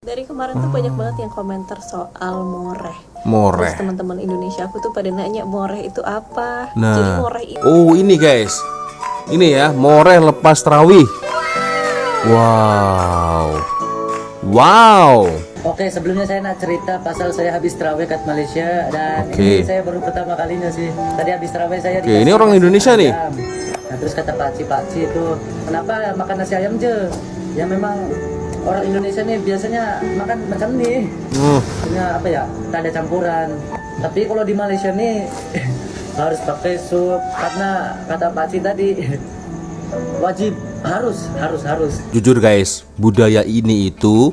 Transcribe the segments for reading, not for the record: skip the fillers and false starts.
Dari kemarin tuh banyak banget yang komentar soal moreh. Moreh. Terus teman-teman Indonesia aku tuh pada nanya moreh itu apa. Nah, Jadi moreh itu oh ini guys, ini ya moreh lepas tarawih. Wow, wow. Oke, sebelumnya saya nak cerita pasal saya habis terawih kat Malaysia dan Oke. ini saya baru pertama kalinya sih. Tadi habis terawih saya Oke, dikasih ini orang nasi Indonesia nih. ayam. Nah, terus kata pakcik itu, kenapa makan nasi ayam je? Ya memang orang Indonesia nih biasanya makan macam nih. Punya apa ya? Tak ada campuran. Tapi kalau di Malaysia nih harus pakai sup karena kata pakcik tadi wajib harus. Jujur guys, budaya ini itu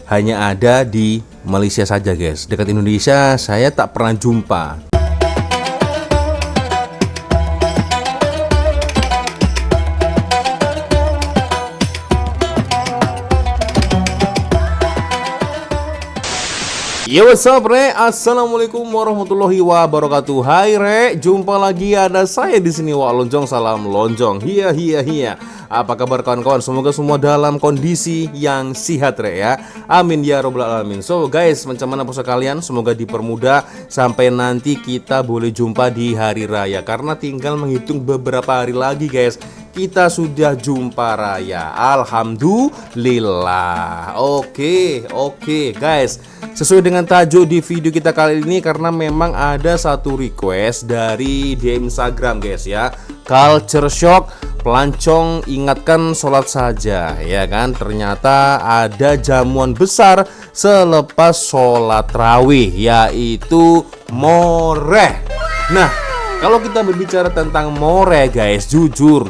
hanya ada di Malaysia saja guys. Dekat Indonesia saya tak pernah jumpa. Yo, what's up, Re? Assalamualaikum warahmatullahi wabarakatuh. Hai, Re. Jumpa lagi ada saya di sini, Wak Lonjong. Salam lonjong. Hiya. Apa kabar kawan-kawan? Semoga semua dalam kondisi yang sehat, Re, ya. Amin ya robbal alamin. So, guys, macam mana puasa kalian? Semoga dipermudah sampai nanti kita boleh jumpa di hari raya. Karena tinggal menghitung beberapa hari lagi, guys. Kita sudah jumpa raya. Alhamdulillah. Oke, guys. Sesuai dengan tajuk di video kita kali ini, karena memang ada satu request dari DM Instagram guys ya. Culture shock, pelancong ingatkan sholat saja, ya kan. Ternyata ada jamuan besar selepas sholat rawih, yaitu moreh. Nah, kalau kita berbicara tentang moreh guys, jujur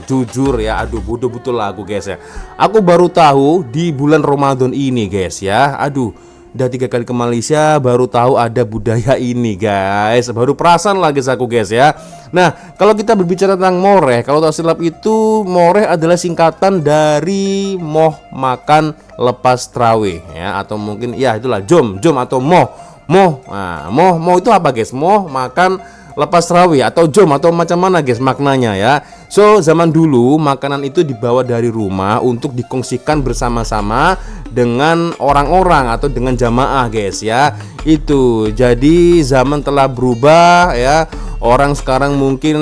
ya, aduh bodoh betul lah aku guys ya. Aku baru tahu di bulan Ramadan ini guys ya. Aduh, udah 3 kali ke Malaysia baru tahu ada budaya ini guys. Baru perasan lagi aku guys ya. Nah, kalau kita berbicara tentang moreh, kalau tak silap itu moreh adalah singkatan dari moh makan lepas tarawih ya, atau mungkin ya itulah jom atau moh. Nah, moh itu apa guys? Moh makan lepas tarawih atau jom atau macam mana guys maknanya ya. So, zaman dulu makanan itu dibawa dari rumah untuk dikongsikan bersama-sama dengan orang-orang atau dengan jamaah guys ya. Itu jadi zaman telah berubah ya. Orang sekarang mungkin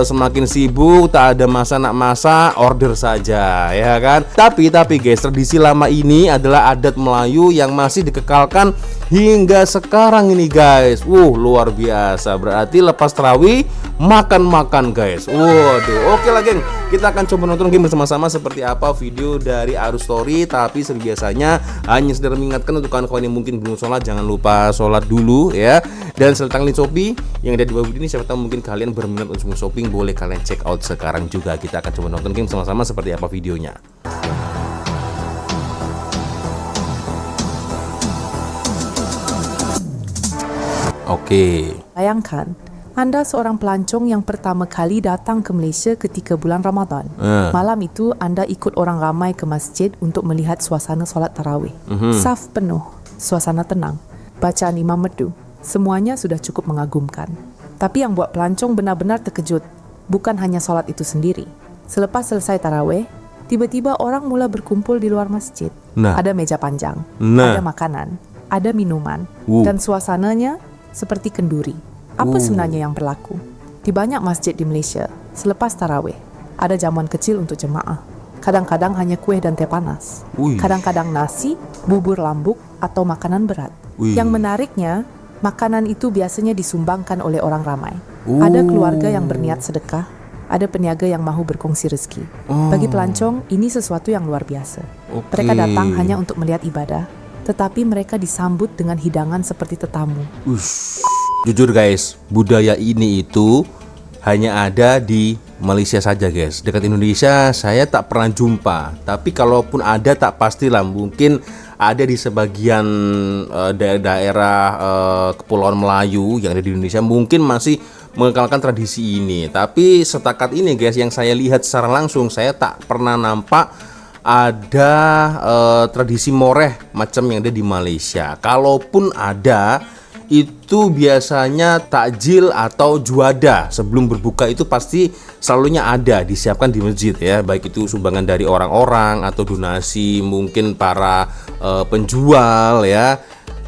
semakin sibuk, tak ada masa nak masak, order saja ya kan. Tapi guys, tradisi lama ini adalah adat Melayu yang masih dikekalkan hingga sekarang ini guys. Luar biasa. Berarti lepas tarawih makan guys. Waduh, oke lah geng. Kita akan coba nonton game bersama-sama seperti apa video dari Arus Story. Tapi seperti biasanya hanya sekedar mengingatkan untuk kawan-kawan yang mungkin belum sholat, jangan lupa sholat dulu ya. Dan selatan link Shopee yang ada di bawah video ini, siapa tahu mungkin kalian berminat untuk shopping, boleh kalian check out sekarang juga. Kita akan coba nonton game bersama-sama seperti apa videonya. Oke. Bayangkan, Anda seorang pelancong yang pertama kali datang ke Malaysia ketika bulan Ramadan. Malam itu Anda ikut orang ramai ke masjid untuk melihat suasana solat tarawih. Saf penuh, suasana tenang, bacaan imam merdu. Semuanya sudah cukup mengagumkan. Tapi yang buat pelancong benar-benar terkejut bukan hanya solat itu sendiri. Selepas selesai tarawih, tiba-tiba orang mula berkumpul di luar masjid. Ada meja panjang, ada makanan, ada minuman, dan suasananya seperti kenduri. Apa sebenarnya yang berlaku? Di banyak masjid di Malaysia, selepas tarawih, ada jamuan kecil untuk jemaah. Kadang-kadang hanya kuih dan teh panas. Kadang-kadang nasi, bubur lambuk, atau makanan berat. Yang menariknya, makanan itu biasanya disumbangkan oleh orang ramai. Ada keluarga yang berniat sedekah, ada peniaga yang mahu berkongsi rezeki. Bagi pelancong, ini sesuatu yang luar biasa. Mereka datang hanya untuk melihat ibadah, tetapi mereka disambut dengan hidangan seperti tetamu. Jujur guys, budaya ini itu hanya ada di Malaysia saja guys. Dekat Indonesia saya tak pernah jumpa. Tapi kalaupun ada tak pastilah, mungkin ada di sebagian daerah Kepulauan Melayu yang ada di Indonesia mungkin masih mengekalkan tradisi ini. Tapi setakat ini guys, yang saya lihat secara langsung, saya tak pernah nampak ada tradisi moreh macam yang ada di Malaysia. Kalaupun ada, itu biasanya takjil atau juada sebelum berbuka itu pasti selalunya ada disiapkan di masjid ya, baik itu sumbangan dari orang-orang atau donasi mungkin para penjual ya.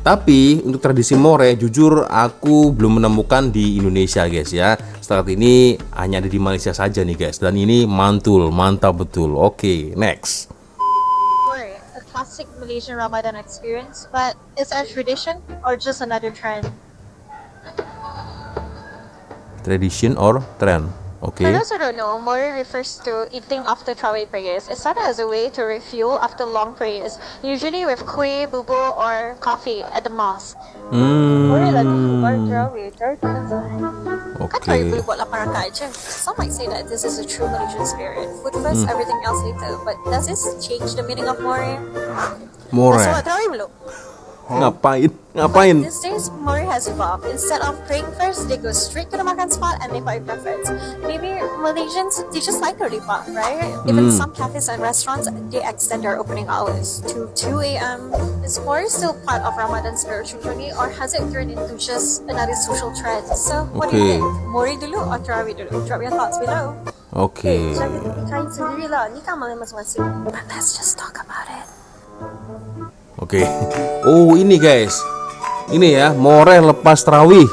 Tapi untuk tradisi more jujur aku belum menemukan di Indonesia guys ya. Saat ini hanya ada di Malaysia saja nih guys, dan ini mantul, mantap betul. Oke, next. A classic Malaysian Ramadan experience, but is a tradition or just another trend? Tradition or trend? For Oke. those who don't know, Mori refers to eating after Tarawih prayers. It started as a way to refuel after long prayers, usually with kuih, bubur, or coffee at the mosque. Mori lagi buat Tarawih, Kan Tarawih boleh buat 8 rakaat je. Some might say that this is a true Malaysian spirit. Food first, everything else later. But does this change the meaning of Mori? More. Dah solat Tarawih belum? Ngapain? These days, Mori has evolved. Instead of praying first, they go straight to the makan spot and they buy preference. Maybe Malaysians, they just like early pot, right? Even some cafes and restaurants, they extend their opening hours to 2 a.m. Is Mori still part of Ramadan's spiritual journey, or has it turned into just another social trend? So, what do you think? Mori dulu or Tarawih dulu? Drop your thoughts below. Oke. Kain sendiri lah, ni kan malam masing-masing. But let's just talk about it. Oke. Oh, ini guys. Ini ya, more lepas tarawih.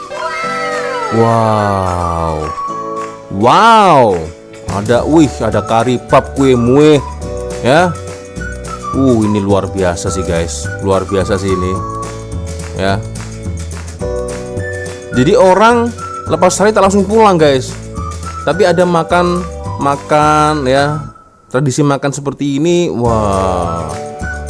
Wow. Wow. Ada kari pap, kue mue ya. Ini luar biasa sih guys. Luar biasa sih ini. Ya. Jadi orang lepas tarawih tak langsung pulang guys. Tapi ada makan ya. Tradisi makan seperti ini. Wah.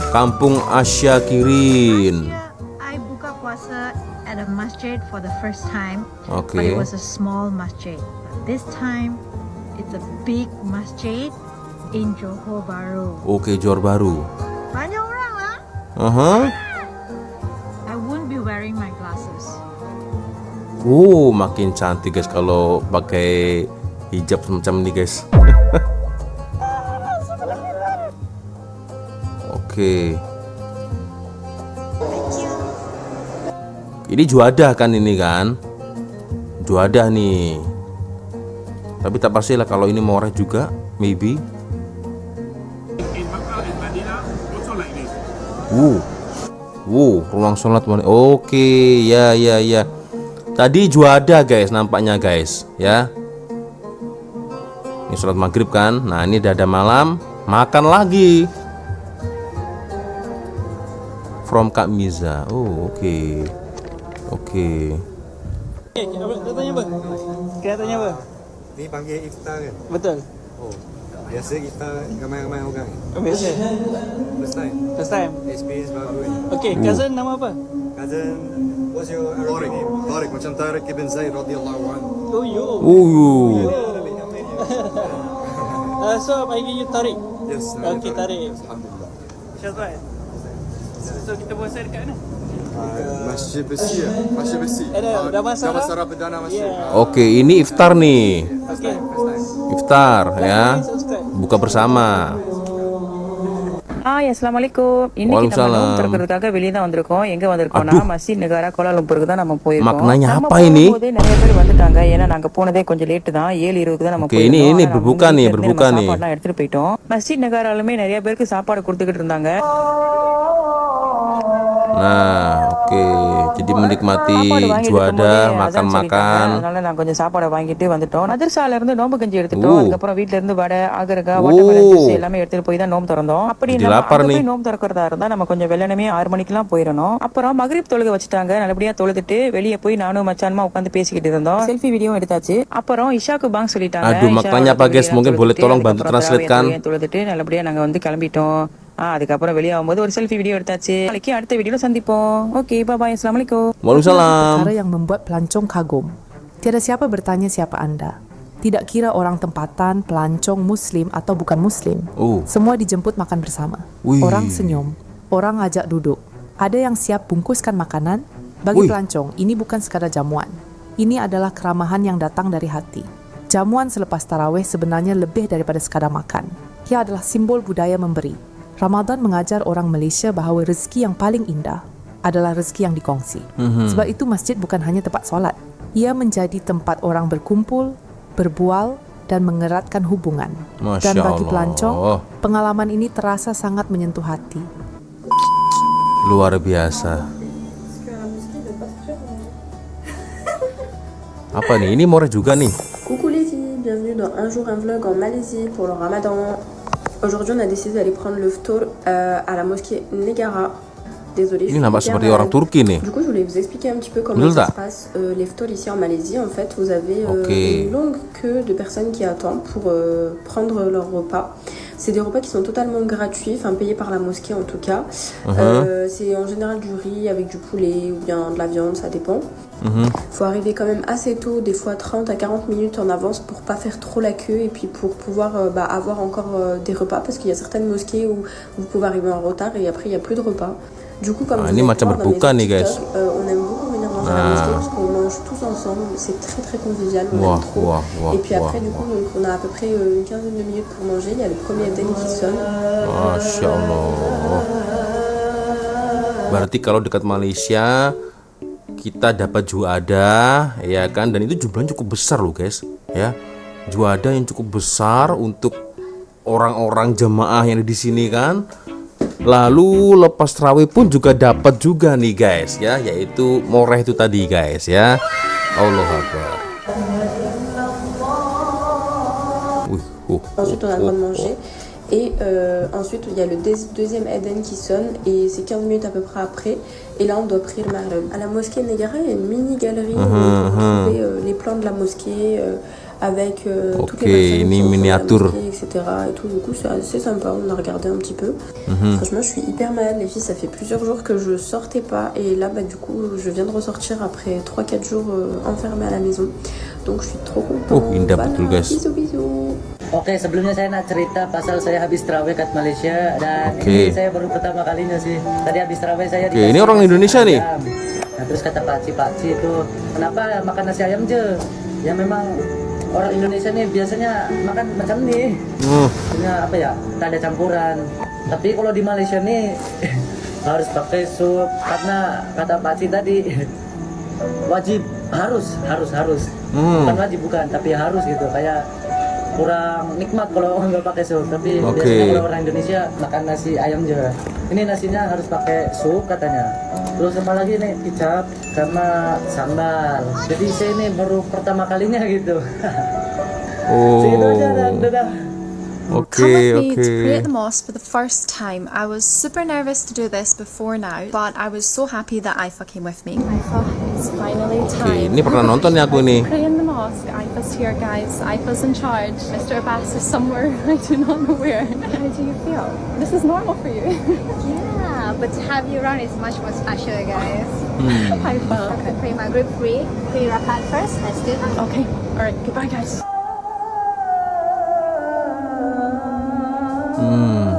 Kampung Asyakirin. I buka puasa at a masjid for the first time, but Oke. it was a small masjid. This time, it's a big masjid in Johor Bahru. Oke, Johor Bahru. Banyak orang lah. I won't be wearing my glasses. Makin cantik guys kalau pakai hijab semacam ini guys. Oke. Ini juadah kan ini kan? Juadah nih. Tapi tak pastilah kalau ini moreh juga, maybe. Ruang sholat. Oke, ya. Tadi juadah guys, nampaknya guys, ya. Ini sholat maghrib kan? Nah ini udah ada malam, makan lagi. From Kak Miza. Oke. Kita tanya apa? Ni panggil iftar kan? Betul. Biasa iftar ramai-ramai orang. Biasa. First time. Experience baru ni. Okay, cousin nama apa? Cousin, what's your Arabic name? Tariq, macam Tariq ibn Zaid radhiyallahu anhu. Oh, yo. So, I give you Tariq. Yes. Okay, Tariq. Alhamdulillah. Syazwan. So, kita puasa dekat mana? Masjid Besi. Masjid Besi. Ada Damansara? Damansara Perdana Masjid. Oke, ini iftar nih. Okay. Iftar ya. Buka bersama. Assalamualaikum. இன்னைக்கு நம்ம நோம்பு திறக்கிறதுக்காக வெளியே தான் வந்திருக்கோம். எங்க வந்திருக்கோம்னா மஸ்ஜித் நகாரா கோலாலம்பூருக்கு தான் நம்ம போயிருக்கோம். Maknanya நம்ம apa ini? போகும்போதே நிறைய பேர் வந்துட்டாங்க. ஏன்னா நாங்க போனதே கொஞ்சம் லேட் தான். 7:20 தான் நம்ம Oke, ini berbuka nih. சாப்பாடுலாம் எடுத்துட்டு போயிட்டோம். மஸ்ஜித் நகாராலுமே நிறைய பேருக்கு சாப்பாடு கொடுத்துக்கிட்டு இருந்தாங்க. Nah, oke. Jadi menikmati juadah, makan-makan. அதனால நான் கொஞ்சம் சாப்பாடு வாங்கிட்டு வந்துட்டோம். மதரசால இருந்து நோம்பு கஞ்சி எடுத்துட்டோம். அதுக்கப்புறம் வீட்ல இருந்து வடை, ஆகரகா, வாட்டர்மெலன் ஜூஸ் எல்லாமே எடுத்துட்டு போய் தான் நோம்பு திறந்தோம். அப்படி நம்ம நோம்பு திறக்கிறதா இருந்தா நம்ம கொஞ்சம் வெள்ளனமே 6 மணிக்கெல்லாம் போயிடணும். அப்புறம் மக்ரிப் தொழுகை வச்சுட்டாங்க. நல்லபடியா தொழுதுட்டு வெளியே போய் நானும் மச்சானுமா உட்காந்து பேசிக்கிட்டு இருந்தோம். செல்ஃபி வீடியோ எடுத்தாச்சு. அப்புறம் இஷாக்கு பாங் சொல்லிட்டாங்க. Aduh, maknanya apa guys? Mungkin boleh tolong bantu translate kan? தொழுதுட்டு நல்லபடியா நாங்க வந்து கிளம்பிட்டோம். அதுக்கப்புறம் வெளியே ஆகும்போது ஒரு செல்ஃபி வீடியோ எடுத்தாச்சு. நாளைக்கு அடுத்த வீடியோல சந்திப்போம். Okay, bye. Assalamualaikum. Waalaikumsalam. Perkara yang membuat pelancong kagum. Tiada siapa bertanya siapa anda. Tidak kira orang tempatan, pelancong, muslim atau bukan muslim. Semua dijemput makan bersama. Orang senyum, orang ajak duduk. Ada yang siap bungkuskan makanan. Bagi pelancong, ini bukan sekadar jamuan. Ini adalah keramahan yang datang dari hati. Jamuan selepas tarawih sebenarnya lebih daripada sekadar makan. Ia adalah simbol budaya memberi. Ramadan mengajar orang Malaysia bahawa rezeki yang paling indah adalah rezeki yang dikongsi. Sebab itu masjid bukan hanya tempat solat. Ia menjadi tempat orang berkumpul, berbual dan mengeratkan hubungan. Masya Dan bagi Allah. pelancong, pengalaman ini terasa sangat menyentuh hati. Luar biasa. Apa nih? Ini Moreh juga nih. Coucou les filles, bienvenue dans Un jour un vlog en Malaisie pour le Ramadan. Aujourd'hui on a décidé d'aller prendre le ftour à la mosquée Negara. Désolée, Ini nampak seperti orang Turki nih. Du coup, je voulais vous expliquer un petit peu comment ça se passe les ftors ici en Malaisie. En fait, vous avez une longue queue de personnes qui attendent pour prendre leur repas. C'est des repas qui sont totalement gratuits, enfin payés par la mosquée en tout cas. C'est en général du riz avec du poulet ou bien de la viande, ça dépend. Faut arriver quand même assez tôt, des fois 30 à 40 minutes en avance pour pas faire trop la queue et puis pour pouvoir avoir encore des repas parce qu'il y a certaines mosquées où vous pouvez arriver en retard et après il n'y a plus de repas. Du coup, comme ini macam berbuka nih guys. on aime beaucoup venir manger à la mosquée parce qu'on mange tous ensemble, c'est très très convivial, on aime trop. Et puis après, du coup, donc, on a à peu près une quinzaine de minutes pour manger, il y a le premier adhan qui sonne. Masya Allah. Berarti kalau dekat Malaysia kita dapat juada, ya kan? Dan itu jumlahnya cukup besar loh guys, ya. Juada yang cukup besar untuk orang-orang jemaah yang ada di sini kan. Lalu lepas tarawih pun juga dapat juga nih guys, ya, yaitu Moreh itu tadi guys, ya. Allahu Akbar. Ensuite on a le droit de manger. Et ensuite, il y a le deuxième adhan qui sonne et c'est 15 minutes à peu près après. Et là, on doit prier le maghrib. À la mosquée Negara, il y a une mini-galerie où on peut trouver les plans de la mosquée avec toutes les personnes qui miniature, etc. Et tout. Du coup, c'est assez sympa. On a regardé un petit peu. Franchement, je suis hyper malade, les filles. Ça fait plusieurs jours que je sortais pas. Et là, du coup, je viens de ressortir après 3-4 jours enfermée à la maison. Donc, je suis trop contente. Indah betul guys. Bisous, bisous. Oke, sebelumnya saya nak cerita pasal saya habis tarawih kat Malaysia dan ini saya baru pertama kalinya sih. Tadi habis tarawih saya dikasih ini orang Indonesia nih. Nah, terus kata pakcik itu, kenapa makan nasi ayam je? Ya memang orang Indonesia nih biasanya makan macam nih. Punya apa ya? Tak ada campuran. Tapi kalau di Malaysia nih harus pakai sup karena kata pakcik tadi wajib harus. Bukan wajib bukan, tapi harus gitu kayak kurang nikmat kalau nggak pakai sup, tapi biasanya kalau orang Indonesia makan nasi ayam aja. Ini nasinya harus pakai sup katanya. Terus apa lagi nih kicap sama sambal. Jadi saya ini baru pertama kalinya gitu. Segitu aja dan dadah. Come with me to pray at the mosque for the first time. I was super nervous to do this before now, but I was so happy that Aifa came with me. Aifa, it's finally time. Ini pernah nonton ya aku nih. Pray in the mosque. Aifa's here, guys. Aifa's in charge. Mr. Abbas is somewhere. I do not know where. How do you feel? This is normal for you. Yeah, but to have you around is much more special, guys. Aifa. Okay, pray Maghrib 3 rakat first. Let's do that. Okay. All right. Goodbye, guys.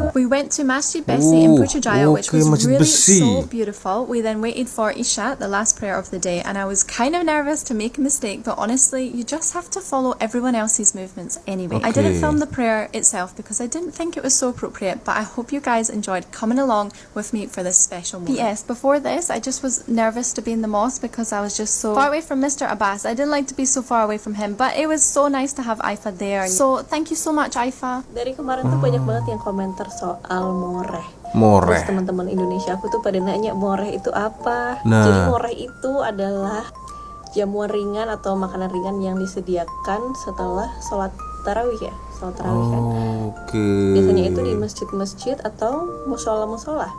We went to Masjid Besi in Putrajaya, which was really so beautiful. We then waited for Isha, the last prayer of the day, and I was kind of nervous to make a mistake, but honestly, you just have to follow everyone else's movements anyway. I didn't film the prayer itself because I didn't think it was so appropriate, but I hope you guys enjoyed coming along with me for this special moment. P.S. Before this, I just was nervous to be in the mosque because I was just so far away from Mr. Abbas. I didn't like to be so far away from him, but it was so nice to have Aifa there. So, thank you so much, Aifa. Dari kemarin tuh banyak banget yang komentar soal Moreh. Moreh. Terus teman-teman Indonesia aku tuh pada nanya Moreh itu apa. Nah. Jadi Moreh itu adalah jamuan ringan atau makanan ringan yang disediakan setelah sholat tarawih ya. Sholat tarawih kan. Biasanya itu di masjid-masjid atau musola-musola.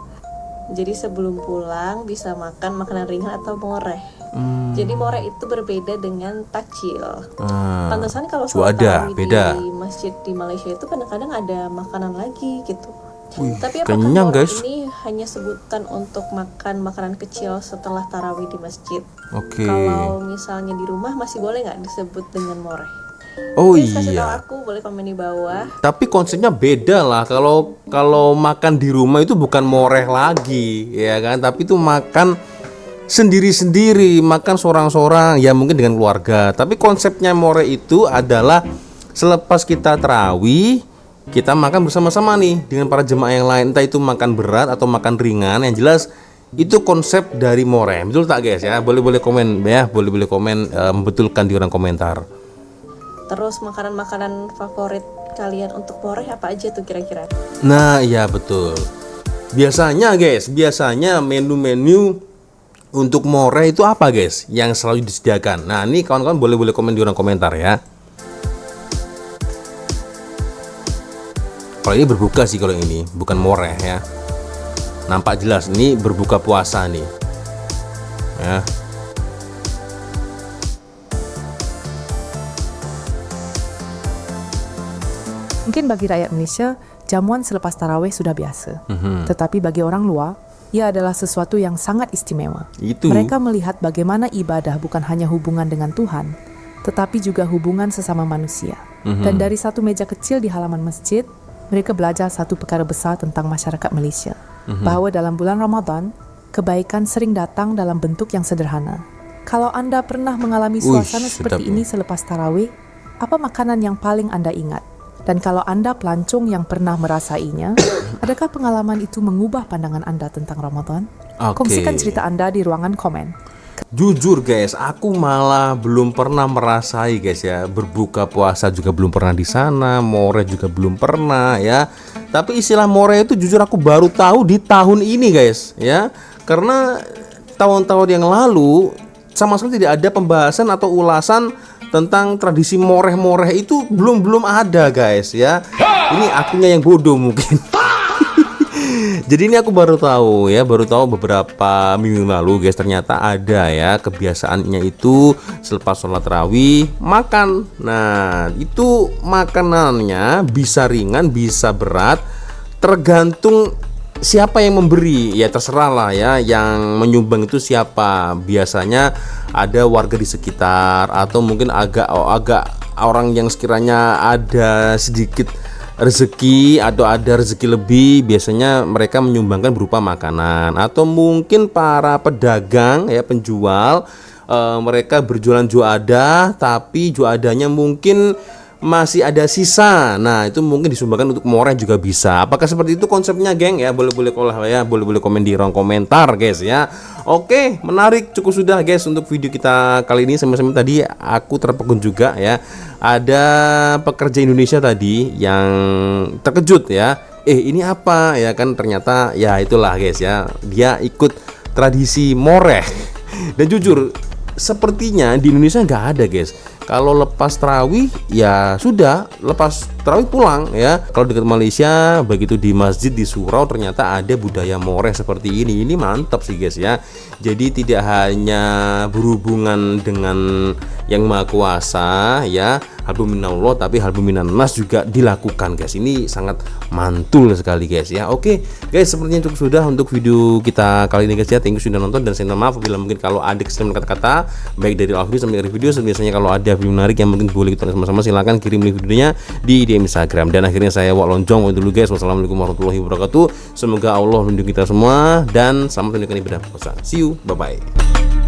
Jadi sebelum pulang bisa makan makanan ringan atau moreh. Jadi moreh itu berbeda dengan takjil. Pantesan kalau sholat tarawih di masjid di Malaysia itu kadang-kadang ada makanan lagi gitu. Tapi apakah moreh ini hanya sebutan untuk makan makanan kecil setelah tarawih di masjid? Kalau misalnya di rumah masih boleh nggak disebut dengan moreh? Kasih tahu aku, boleh komen di bawah. Tapi konsepnya beda lah. Kalau makan di rumah itu bukan moreh lagi, ya kan? Tapi itu makan sendiri-sendiri, makan seorang-seorang, ya mungkin dengan keluarga. Tapi konsepnya moreh itu adalah selepas kita tarawih, kita makan bersama-sama nih dengan para jemaah yang lain. Entah itu makan berat atau makan ringan, yang jelas Itu konsep dari Moreh, betul tak guys ya? Boleh komen ya, boleh komen membetulkan di orang komentar. Terus makanan-makanan favorit kalian untuk Moreh apa aja tuh kira-kira? Nah iya betul. Biasanya menu-menu untuk Moreh itu apa guys yang selalu disediakan? Nah ini kawan-kawan boleh komen di orang komentar ya. Kalau ini berbuka sih, kalau ini bukan Moreh ya. Nampak jelas ini berbuka puasa nih ya. Mungkin bagi rakyat Malaysia, jamuan selepas tarawih sudah biasa. Tetapi bagi orang luar, ia adalah sesuatu yang sangat istimewa. Mereka melihat bagaimana ibadah bukan hanya hubungan dengan Tuhan, tetapi juga hubungan sesama manusia. Dan dari satu meja kecil di halaman masjid, mereka belajar satu perkara besar tentang masyarakat Malaysia. Bahawa dalam bulan Ramadan, kebaikan sering datang dalam bentuk yang sederhana. Kalau anda pernah mengalami suasana seperti ini selepas tarawih, apa makanan yang paling anda ingat? Dan kalau anda pelancong yang pernah merasainya, adakah pengalaman itu mengubah pandangan anda tentang Ramadan? Kongsikan cerita anda di ruangan komen. Jujur guys, aku malah belum pernah merasai guys ya. Berbuka puasa juga belum pernah di sana, Moreh juga belum pernah ya. Tapi istilah Moreh itu jujur aku baru tahu di tahun ini guys ya. Karena tahun-tahun yang lalu sama sekali tidak ada pembahasan atau ulasan tentang tradisi Moreh itu belum ada guys ya. Ini akunya yang bodoh mungkin. Jadi ini aku baru tahu beberapa minggu lalu guys, ternyata ada ya kebiasaannya itu selepas sholat tarawih makan. Nah itu makanannya bisa ringan bisa berat, tergantung siapa yang memberi ya, terserah lah ya yang menyumbang itu siapa. Biasanya ada warga di sekitar atau mungkin agak orang yang sekiranya ada sedikit rezeki atau ada rezeki lebih, biasanya mereka menyumbangkan berupa makanan. Atau mungkin para pedagang ya, penjual, mereka berjualan juadah tapi juadahnya mungkin masih ada sisa. Nah itu mungkin disumbangkan untuk Moreh juga bisa. Apakah seperti itu konsepnya geng ya? Boleh komen di ruang komentar guys ya. Oke, menarik, cukup sudah guys untuk video kita kali ini. Sama-sama tadi aku terpegun juga ya, ada pekerja Indonesia tadi yang terkejut ya, ini apa ya kan, ternyata ya itulah guys ya, dia ikut tradisi Moreh. Dan jujur sepertinya di Indonesia nggak ada guys. Kalau lepas tarawih ya sudah, lepas tarawih pulang ya. Kalau dekat Malaysia begitu di masjid di surau ternyata ada budaya Moreh seperti ini. Ini mantap sih guys ya. Jadi tidak hanya berhubungan dengan yang Maha Kuasa ya, halbu minallah, tapi halbu minan nas juga dilakukan guys. Ini sangat mantul sekali guys ya. Oke guys, sepertinya cukup sudah untuk video kita kali ini guys ya. Thank you sudah nonton dan saya minta maaf bila mungkin kalau ada kesalahan kata-kata baik dari awal video sampai akhir video. Biasanya kalau ada video menarik yang mungkin boleh kita sama-sama, silahkan kirim link videonya di DM Instagram. Dan akhirnya saya Wak Lonjong dulu guys. Wassalamualaikum warahmatullahi wabarakatuh. Semoga Allah melindungi kita semua dan selamat menunaikan ibadah puasa. See you, bye bye.